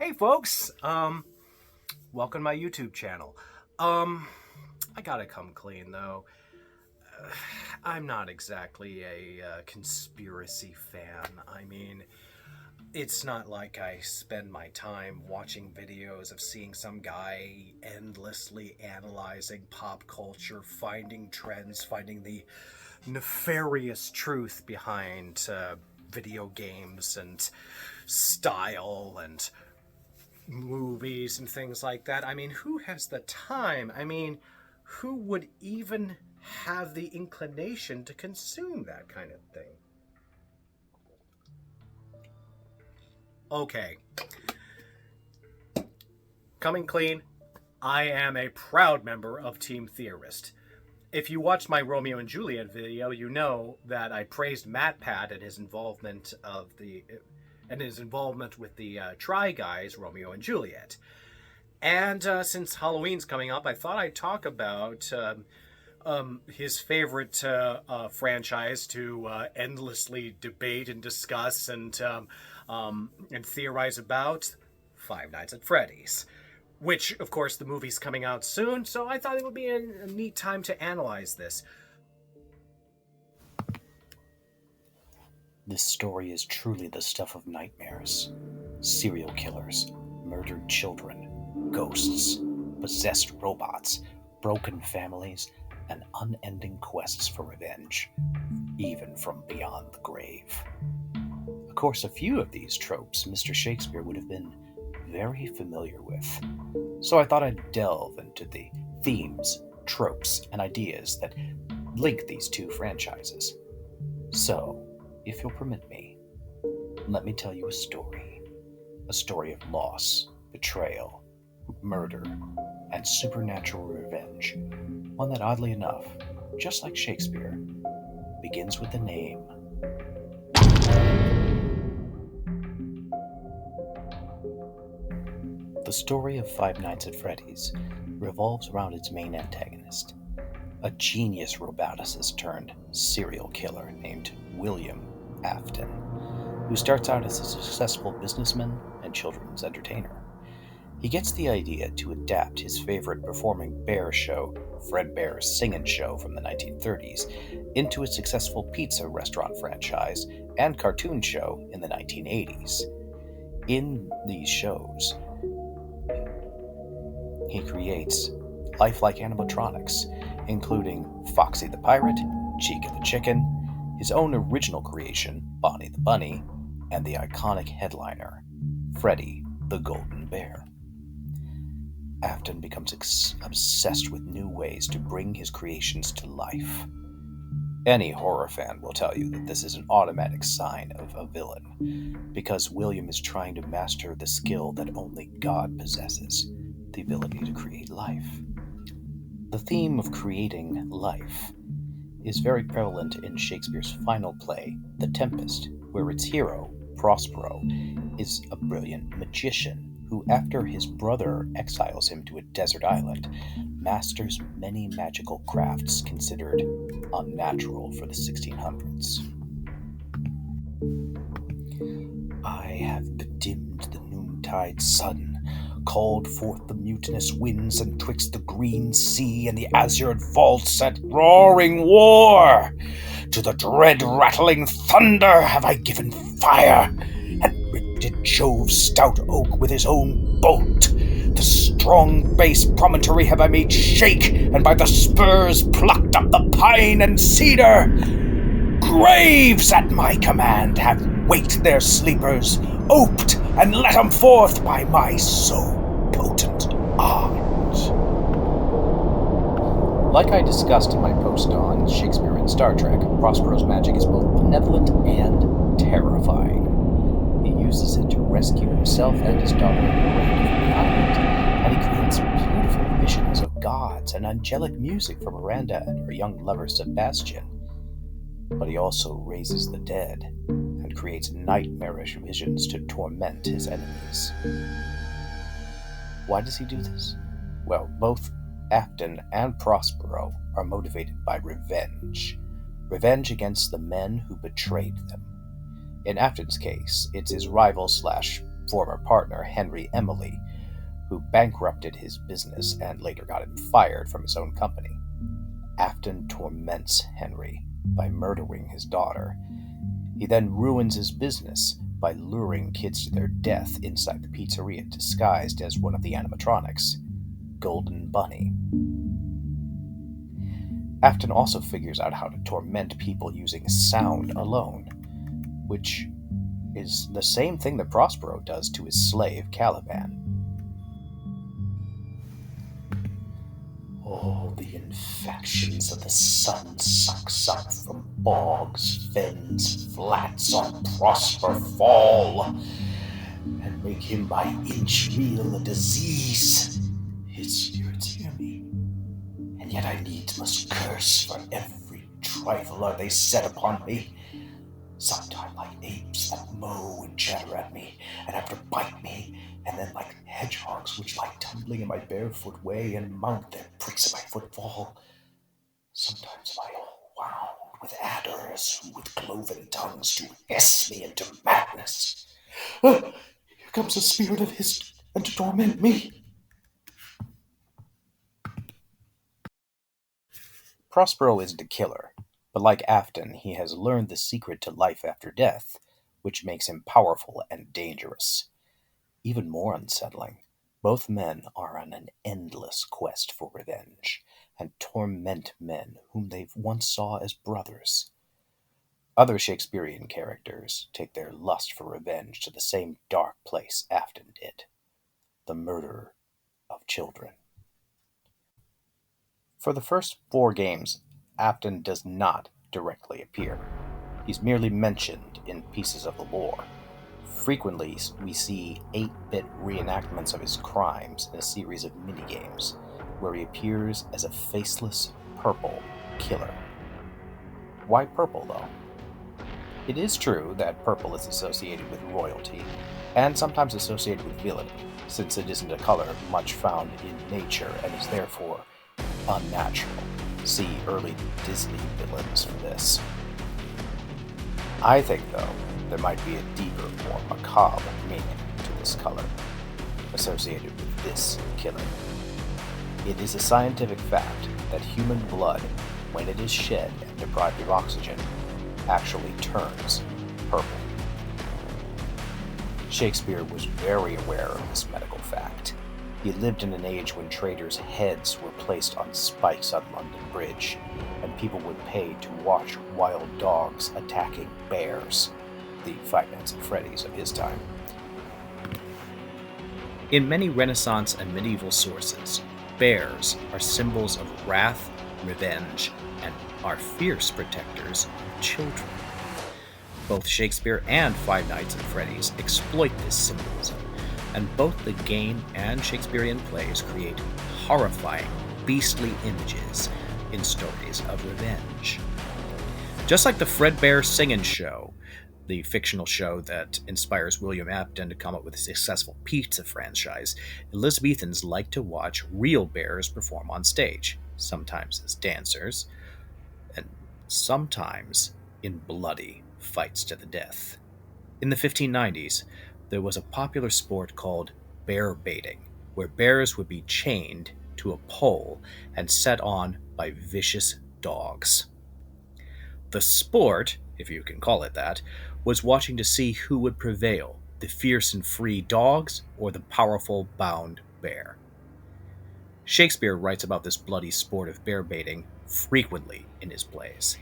Hey folks, welcome to my YouTube channel. I gotta come clean though. I'm not exactly a conspiracy fan. I mean, it's not like I spend my time watching videos of seeing some guy endlessly analyzing pop culture, finding trends, finding the nefarious truth behind video games and style and movies and things like that. I mean, who has the time? I mean, who would even have the inclination to consume that kind of thing? Okay. Coming clean, I am a proud member of Team Theorist. If you watched my Romeo and Juliet video, you know that I praised Macbeth and his involvement with the Try Guys, Romeo and Juliet. And since Halloween's coming up, I thought I'd talk about his favorite franchise to endlessly debate and discuss and theorize about, Five Nights at Freddy's. Which, of course, the movie's coming out soon, so I thought it would be a neat time to analyze this. This story is truly the stuff of nightmares. Serial killers, murdered children, ghosts, possessed robots, broken families, and unending quests for revenge, even from beyond the grave. Of course, a few of these tropes Mr. Shakespeare would have been very familiar with, so I thought I'd delve into the themes, tropes, and ideas that link these two franchises. So, if you'll permit me, let me tell you a story of loss, betrayal, murder, and supernatural revenge, one that oddly enough, just like Shakespeare, begins with the name. The story of Five Nights at Freddy's revolves around its main antagonist, a genius roboticist turned serial killer named William Afton, who starts out as a successful businessman and children's entertainer. He gets the idea to adapt his favorite performing bear show, Fredbear's Singin' Show from the 1930s, into a successful pizza restaurant franchise and cartoon show in the 1980s. In these shows, he creates lifelike animatronics, including Foxy the Pirate, Chica the Chicken, his own original creation, Bonnie the Bunny, and the iconic headliner, Freddie the Golden Bear. Afton becomes obsessed with new ways to bring his creations to life. Any horror fan will tell you that this is an automatic sign of a villain, because William is trying to master the skill that only God possesses, the ability to create life. The theme of creating life is very prevalent in Shakespeare's final play, The Tempest, where its hero, Prospero, is a brilliant magician who, after his brother exiles him to a desert island, masters many magical crafts considered unnatural for the 1600s. I have bedimmed the noontide sun, called forth the mutinous winds, and twixt the green sea and the azured vaults set roaring war. To the dread rattling thunder have I given fire, and ripped Jove's stout oak with his own bolt. The strong base promontory have I made shake, and by the spurs plucked up the pine and cedar. Graves at my command have waked their sleepers, oped and let 'em forth by my so potent art. Like I discussed in my post on Shakespeare and Star Trek, Prospero's magic is both benevolent and terrifying. He uses it to rescue himself and his daughter Miranda from the island, and he creates beautiful visions of gods and angelic music for Miranda and her young lover Sebastian. But he also raises the dead and creates nightmarish visions to torment his enemies. Why does he do this? Well, both Afton and Prospero are motivated by revenge. Revenge against the men who betrayed them. In Afton's case, it's his rival / former partner Henry Emily, who bankrupted his business and later got him fired from his own company. Afton torments Henry by murdering his daughter. He then ruins his business by luring kids to their death inside the pizzeria disguised as one of the animatronics, Golden Bunny. Afton also figures out how to torment people using sound alone, which is the same thing that Prospero does to his slave Caliban. All the infections of the sun sucks up from bogs, fens, flats on Prosper fall, and make him by inch meal a disease. His spirits hear me, and yet I needs must curse for every trifler they set upon me. Sometime like apes that mow and chatter at me, and after bite me, and then like hedgehogs which lie tumbling in my barefoot way and mount their pricks at my footfall. Sometimes am I all wound with adders who with cloven tongues do hiss me into madness. Here comes the spirit of his, and to torment me. Prospero isn't a killer, but like Afton, he has learned the secret to life after death, which makes him powerful and dangerous. Even more unsettling, both men are on an endless quest for revenge, and torment men whom they once saw as brothers. Other Shakespearean characters take their lust for revenge to the same dark place Afton did, the murder of children. For the first 4 games, Afton does not directly appear. He's merely mentioned in pieces of the lore. Frequently, we see 8-bit reenactments of his crimes in a series of minigames, where he appears as a faceless, purple killer. Why purple, though? It is true that purple is associated with royalty, and sometimes associated with villainy, since it isn't a color much found in nature and is therefore unnatural. See early Disney villains for this. I think, though, there might be a deeper, more macabre meaning to this color, associated with this killer. It is a scientific fact that human blood, when it is shed and deprived of oxygen, actually turns purple. Shakespeare was very aware of this medical fact. He lived in an age when traders' heads were placed on spikes on London Bridge, and people would pay to watch wild dogs attacking bears, the Five Nights at Freddy's of his time. In many Renaissance and medieval sources, bears are symbols of wrath, revenge, and are fierce protectors of children. Both Shakespeare and Five Nights at Freddy's exploit this symbolism, and both the game and Shakespearean plays create horrifying, beastly images in stories of revenge. Just like the Fredbear Singin' Show, the fictional show that inspires William Afton to come up with a successful pizza franchise, Elizabethans like to watch real bears perform on stage, sometimes as dancers, and sometimes in bloody fights to the death. In the 1590s, there was a popular sport called bear baiting, where bears would be chained to a pole and set on by vicious dogs. The sport, if you can call it that, was watching to see who would prevail, the fierce and free dogs or the powerful bound bear. Shakespeare writes about this bloody sport of bear baiting frequently in his plays.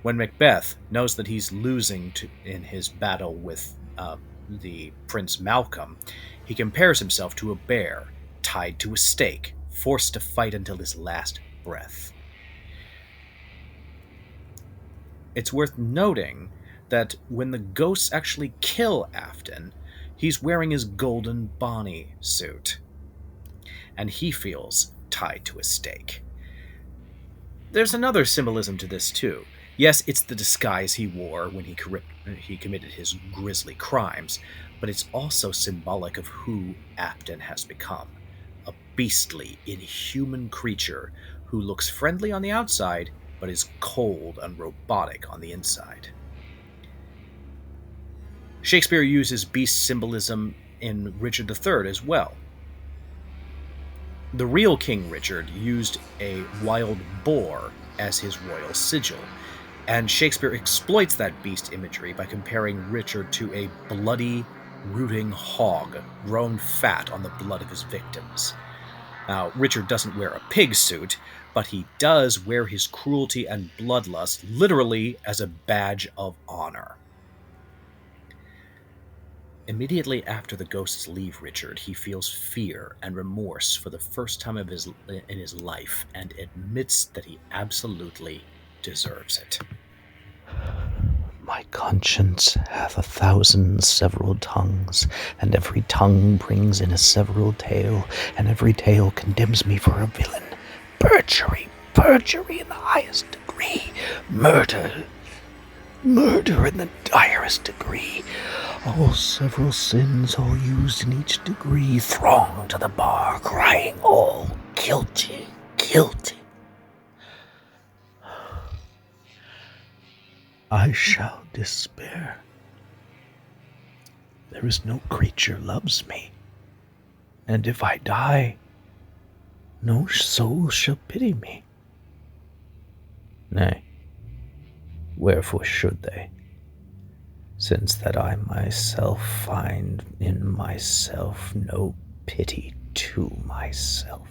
When Macbeth knows that he's losing in his battle with the Prince Malcolm, he compares himself to a bear tied to a stake, forced to fight until his last breath. It's worth noting that when the ghosts actually kill Afton, he's wearing his golden Bonnie suit, and he feels tied to a stake. There's another symbolism to this too. Yes, it's the disguise he wore when he committed his grisly crimes, but it's also symbolic of who Afton has become. A beastly, inhuman creature who looks friendly on the outside, but is cold and robotic on the inside. Shakespeare uses beast symbolism in Richard III as well. The real King Richard used a wild boar as his royal sigil, and Shakespeare exploits that beast imagery by comparing Richard to a bloody, rooting hog grown fat on the blood of his victims. Now, Richard doesn't wear a pig suit, but he does wear his cruelty and bloodlust literally as a badge of honor. Immediately after the ghosts leave Richard, he feels fear and remorse for the first time in his life and admits that he absolutely deserves it. My conscience hath 1,000 several tongues, and every tongue brings in a several tale, and every tale condemns me for a villain. Perjury, perjury in the highest degree, murder, murder in the direst degree. All several sins, all used in each degree, throng to the bar, crying all guilty, guilty. I shall despair. There is no creature loves me, and if I die, no soul shall pity me. Nay, wherefore should they, since that I myself find in myself no pity to myself?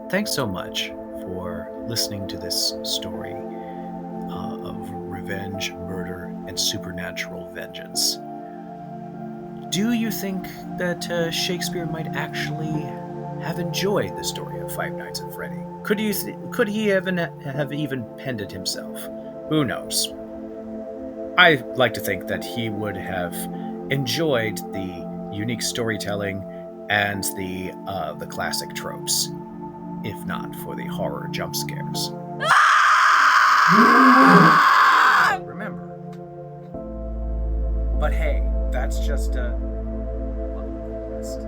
Thanks so much for listening to this story of revenge, murder, and supernatural vengeance. Do you think that Shakespeare might actually have enjoyed the story of Five Nights at Freddy? Could he have even penned it himself? Who knows? I like to think that he would have enjoyed the unique storytelling and the classic tropes, if not for the horror jump scares. Remember. But hey, that's just a bucket list.